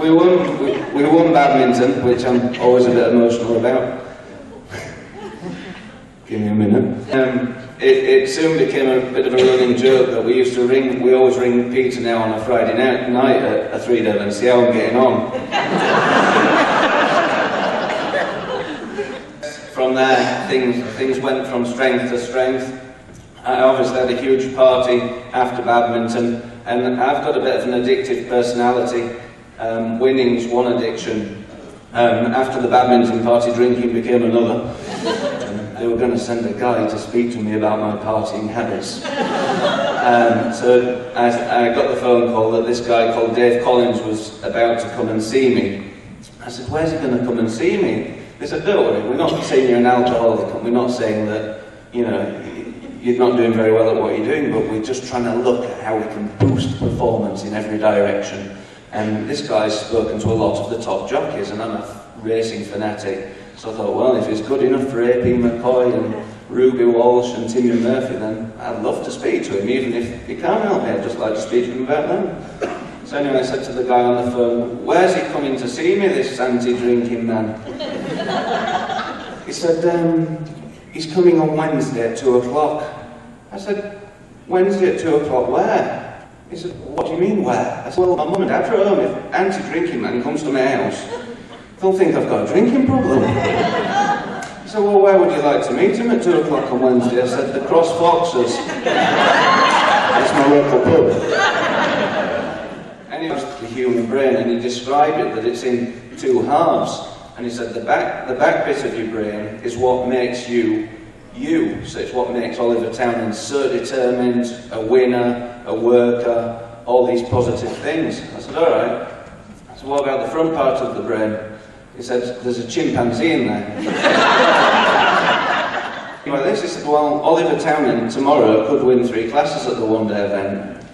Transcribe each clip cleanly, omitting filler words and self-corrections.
we won badminton, which I'm always a bit emotional about. Give me a minute. It soon became a bit of a running joke that we always ring Peter now on a Friday night at 3:00 and see how I'm getting on. From there, things went from strength to strength. I obviously had a huge party after badminton, and I've got a bit of an addictive personality. Winning's one addiction. After the badminton party, drinking became another. They were going to send a guy to speak to me about my partying habits. So I got the phone call that this guy called Dave Collins was about to come and see me. I said, where's he going to come and see me? They said, don't worry, we're not saying you're an alcoholic, and we're not saying that, you know, you're not doing very well at what you're doing, but we're just trying to look at how we can boost performance in every direction. And this guy's spoken to a lot of the top jockeys, and I'm a racing fanatic. So I thought, well, if he's good enough for AP McCoy and Ruby Walsh and Timmy Murphy, then I'd love to speak to him, even if he can't help me. I'd just like to speak to him about them. So anyway, I said to the guy on the phone, where's he coming to see me, this anti-drinking man? He said, he's coming on Wednesday at 2 o'clock. I said, Wednesday at 2 o'clock, where? He said, what do you mean, where? I said, well, my mum and dad are at home. If anti-drinking man comes to my house, they'll think I've got a drinking problem. He said, well, where would you like to meet him at 2 o'clock on Wednesday? I said, the Cross Foxes. That's my local pub. And he was the human brain, and he described it that it's in two halves. And he said, the back bit of your brain is what makes you, you. So it's what makes Oliver Townend so determined, a winner, a worker, all these positive things. I said, all right. I said, what about the front part of the brain? He said, there's a chimpanzee in there. Like this, he said, well, Oliver Townend tomorrow could win 3 classes at the one-day event.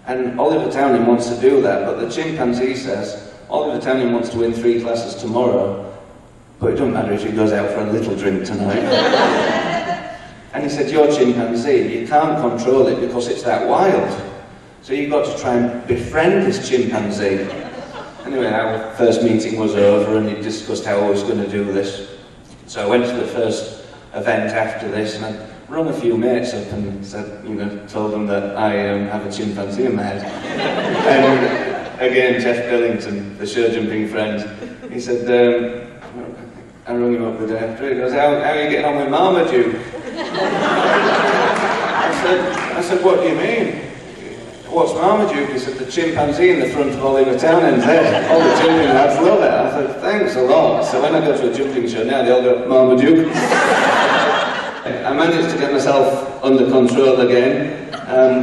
And Oliver Townend wants to do that, but the chimpanzee says, Oliver Townend wants to win 3 classes tomorrow, but it doesn't matter if he goes out for a little drink tonight. And he said, you're chimpanzee, you can't control it because it's that wild. So you've got to try and befriend this chimpanzee. Anyway, our first meeting was over and he discussed how I was going to do this. So I went to the first event after this and I rung a few mates up and said, you know, told them that I have a chimpanzee in my head. And again, Jeff Billington, the show jumping friend, he said, I rung him up the day after, he goes, how are you getting on with Marmaduke? I said, what do you mean? What's Marmaduke? He said, the chimpanzee in the front of Oliver Townend's head. All the jumping lads love it. I said, thanks a lot. So when I go to a jumping show now, they all go, Marmaduke. I managed to get myself under control again.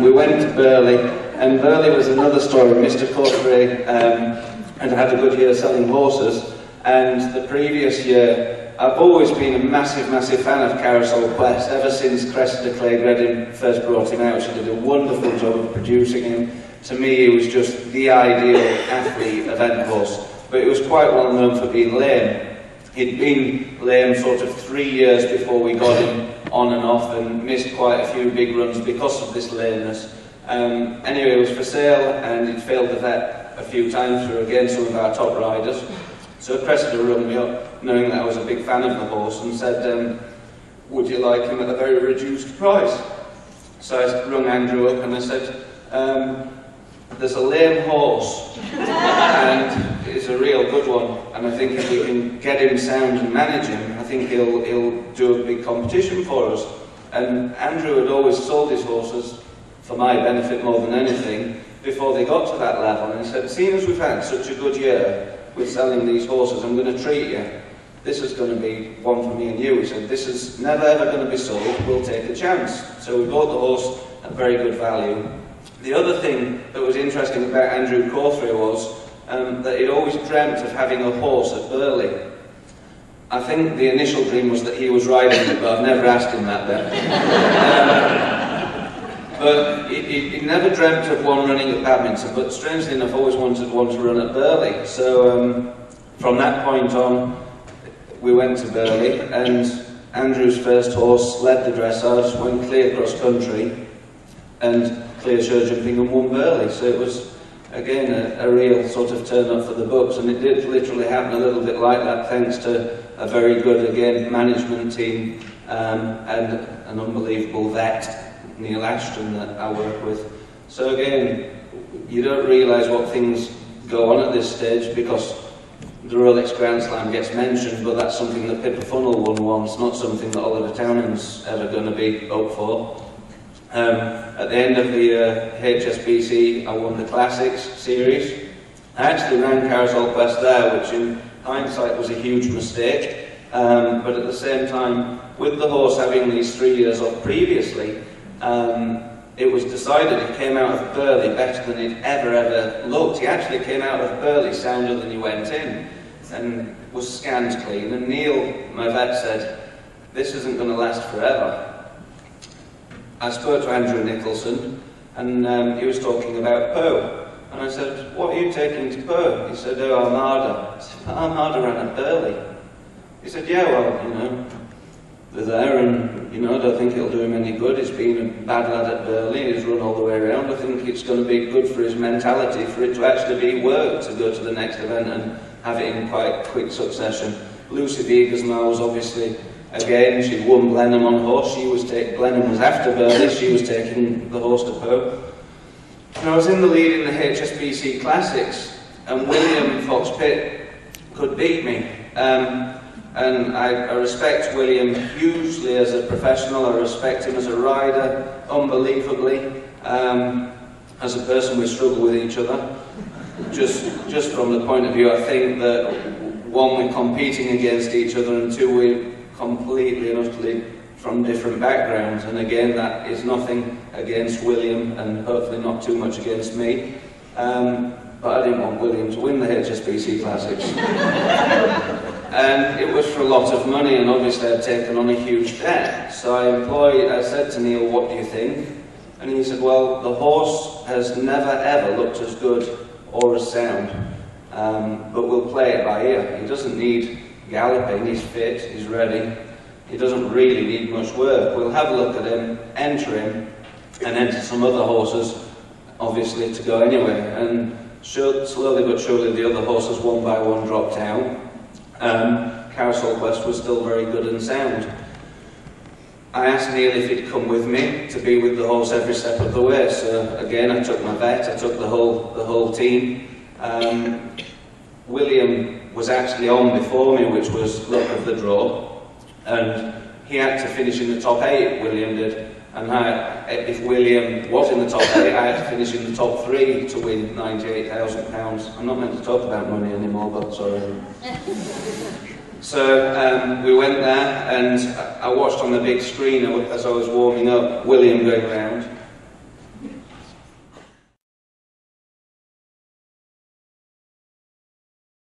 We went to Burley, and Burley was another story. Mr. Courtray had had a good year selling horses, and the previous year, I've always been a massive, massive fan of Carousel Quest, ever since Cressida Clay Redding first brought him out. She did a wonderful job of producing him. To me, he was just the ideal athlete event horse, but he was quite well known for being lame. He'd been lame sort of 3 years before we got him on and off, and missed quite a few big runs because of this lameness. Anyway, it was for sale, and he'd failed the vet a few times for, again, some of our top riders. So Cressida rung me up, knowing that I was a big fan of the horse, and said, would you like him at a very reduced price? So I rung Andrew up and I said, there's a lame horse, and it's a real good one, and I think if we can get him sound and manage him, I think he'll do a big competition for us. And Andrew had always sold his horses, for my benefit more than anything, before they got to that level, and he said, seeing as we've had such a good year with selling these horses, I'm going to treat you. This is going to be one for me and you. He said, this is never ever going to be sold, we'll take a chance. So we bought the horse at very good value. The other thing that was interesting about Andrew Courtray was that he'd always dreamt of having a horse at Burley. I think the initial dream was that he was riding it, but I've never asked him that then. But he never dreamt of one running at badminton, but strangely enough always wanted one to run at Burley. So from that point on, we went to Burley, and Andrew's first horse led the dressage, went clear cross country, and clear show jumping and won Burley. So it was again, a real sort of turn up for the books, and it did literally happen a little bit like that, thanks to a very good, again, management team and an unbelievable vet, Neil Ashton, that I work with. So again, you don't realise what things go on at this stage, because the Rolex Grand Slam gets mentioned, but that's something that Pippa Funnell won once, not something that Oliver Townend's ever going to be up for. At the end of the HSBC, I won the Classics series. I actually ran Carousel Quest there, which in hindsight was a huge mistake, but at the same time, with the horse having these 3 years off previously, it was decided he came out of Burley better than he'd ever looked. He actually came out of Burley sounder than he went in, and was scanned clean. And Neil, my vet, said, "This isn't going to last forever." I spoke to Andrew Nicholson, and he was talking about Poe. And I said, "What are you taking to Poe?" He said, "Oh, Armada." I said, "Armada ran at Burley." He said, "Yeah, well, you know, they're there, and, you know, I don't think it'll do him any good. He's been a bad lad at Burley, he's run all the way around. I think it's going to be good for his mentality, for it to actually be work to go to the next event and have it in quite quick succession." Lucy Vegasmar was obviously, again, she won Blenheim on horse. Blenheim was after Burley, she was taking the horse to Poe. And I was in the lead in the HSBC Classics, and William Fox Pitt could beat me. And I respect William hugely as a professional. I respect him as a rider, unbelievably. As a person, we struggle with each other. Just from the point of view, I think that one, we're competing against each other, and two, we're completely and utterly from different backgrounds. And again, that is nothing against William, and hopefully not too much against me. But I didn't want William to win the HSBC Classics. And it was for a lot of money, and obviously I'd taken on a huge debt. So I said to Neil, "What do you think?" And he said, "Well, the horse has never ever looked as good or as sound, but we'll play it by ear. He doesn't need galloping, he's fit, he's ready. He doesn't really need much work. We'll have a look at him, enter him, and enter some other horses, obviously, to go anyway." And slowly but surely the other horses, one by one, dropped out. Carousel Quest was still very good and sound. I asked Neil if he'd come with me to be with the horse every step of the way. So again, I took my vet, I took the whole team. William was actually on before me, which was luck of the draw, and he had to finish in the top 8, William did. And if William was in the top 8, I had to finish in the top 3 to win £98,000. I'm not meant to talk about money anymore, but sorry. So we went there, and I watched on the big screen as I was warming up William going round.